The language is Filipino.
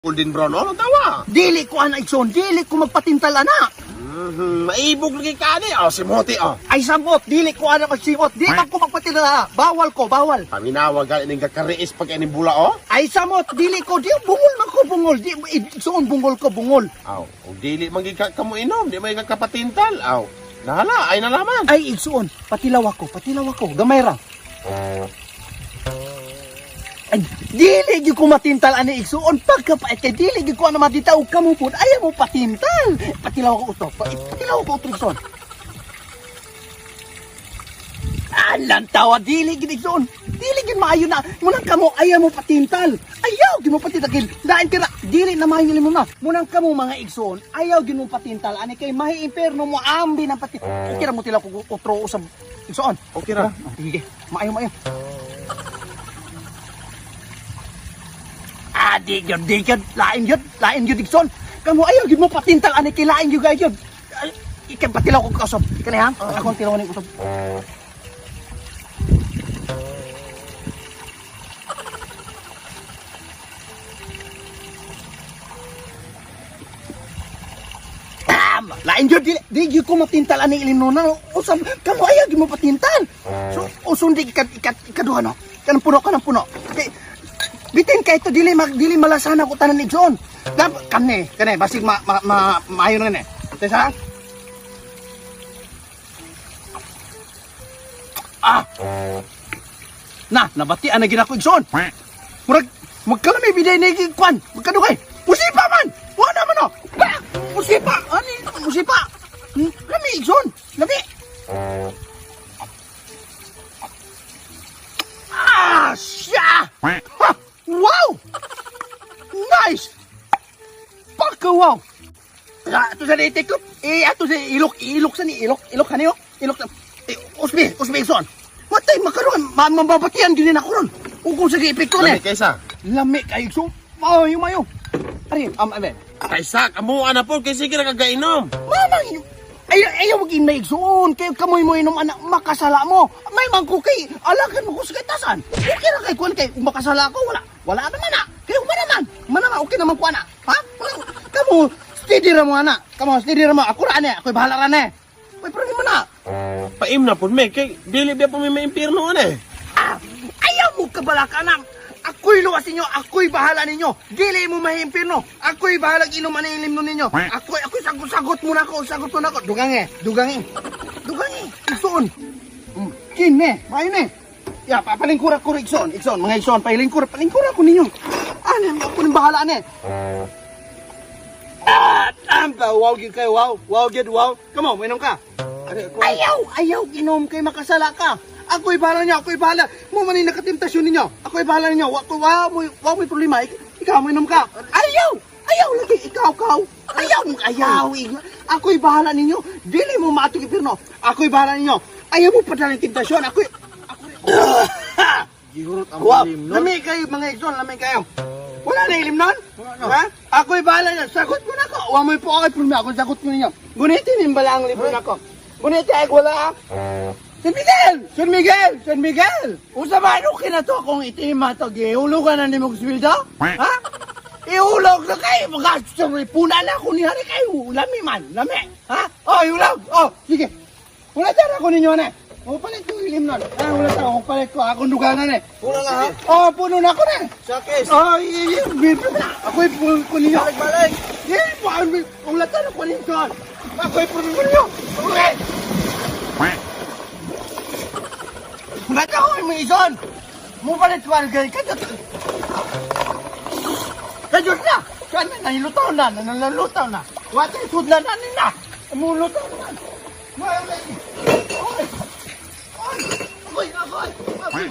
Golden brown, ano tawa? Dili ko ana igsoon, dili ko magpatintal ana. Maibog lagi ka ni, simoti, Ay sabot, dili ko ana magsimot, di ko magpatintal ana. Bawal ko, bawal. Paminawa ka ining kakariis pag ining bula, Ay samot, dili ko, di bungol man ko bungol, di igsoon bungol ko bungol. O dili magiging kamo inom, di may kakapatintal, nahala, ay nalaman. Ay igsoon, patilaw ako, gamay ra. Ay, dili gyud ko matintal ani igsuon pagkapait kay dili gyud ko ana matitaw kamo pud ayaw mo patintal. Patilaw ko uto. Patilaw ko uto igsuon. Alan tawa dili gyud igsuon. Dili gyud maayo na. Munang kamo ayaw mo patintal. Ayaw gyud mo patintal. Daan kira dili na maayo mo na. Munang kamo mga igsuon ayaw gyud mo patintal ani kay mahi imperno mo ambi ng patintal. Kira mo tilaw ko utro usab igsuon. Okay ra. Sige. Maayo. Di yun, lain yun, Dixon. Kamu ayaw, yun mo patintal, ani kilain yun, yun. Ikan patilaw ko kausap. Kani ha? Ako ang tilawan ni usap. Lain yun, di yun ko matintal, ani ilim nuna. Usap, kamu ayaw, yun mo patintal. So, usun di ikaduha, no? Kanang puno. Bitin kay to dili malasana ko tanan igsoon. Kani basig maayo na ni. Tesa? Nabati ana gina ko igsoon. Murag magkalami biday na igkwan. Magkadugay. Musipa man. Wala man no. Musipa. Ani musipa. Lami igsoon. Lami. Siya. Wow! Nice! Paka wow! Ato sa dito ko. Ato sa ilok sa ni ilok kaniyo. Ilok. Usbi son. Matay makaron mababatian din ako ron. Ug sige epekto ni. Lami kaysa. Lami kay so. Mayo. Ari, amen. Kaysa kamo ana po kay sige ra kagainom. Mamang ayaw maging maigsoon. Kayo kamoy mo inom anak makasala mo. May mangko kay alakan mo ko sa katasan. Okay ra kay kuan kay makasala ko wala naman na. Kayo manaman okay naman ko ana. Ha? Kamu steady ra mo ana. Kamu steady ra mo. Ako ra ani. Ako'y bahala ra ni. May problema na. Paim na po may kay dili ba po may impierno ani. Ayaw mo kabalaka na. Ako'y luwas ninyo, ako'y bahala ninyo. Dili mo mahimpirno. Ako'y bahala inuman ang ilim ninyo. Ako'y sagot mo na ako. Dugangi. Igsoon. Kine, mayo ni. Ya, papalingkura ko igsoon. Mga igsoon, palingkura ko ninyo. Ano, ako nang bahala ni. Wow, gid kayo, wow. Come on, minom ka. Ayaw, inom kay makasala ka. Ako'y bahala niyo, Mo man nakatimtasyon ninyo. Ako'y bahala ninyo. Wow, may problema. Ikaw, minom ka. Ayaw lagi. Ikaw. Ayaw. Ako'y bahala ninyo. Dili mo maatong impirno. Ako'y bahala ninyo. Ayaw mo padala ng timtasyon. Gihurot ang Wow, ilim no. lami kayo, mga igsoon, lami kayo. Wala na ilim nun? Ha? Ako'y bahala niyo. Sagot mo na ako. Huwag mo po ako'y problema. Ako sagot mo ninyo. Gunitin yung bala ang libro na ako. Gunitin ay wala. San Miguel! Usabahan okay na to akong itima to. Ihulugan na ni Mogswildo? Ha? Ihulog na kayo. Puna na ako ni Hari kayo. Lami man. Ha? Ihulog. Sige. Wala dyan ako ninyo na. Palit ko ilim nun. Wala dyan ako. Palit ko. Akong dugangan eh. Puna na ha? Puno na ako na. Sakis. Ako'y puno ko ninyo. Balik. Wala dyan ako ninyo. Ako'y puno ko ninyo. Okay. Ba't ako yung mga ison? Mupalit ko ang gaya ka. Kajot na! Kaya nanilutaw na. Watay sudlan na nila. Mulutaw na. Akoy.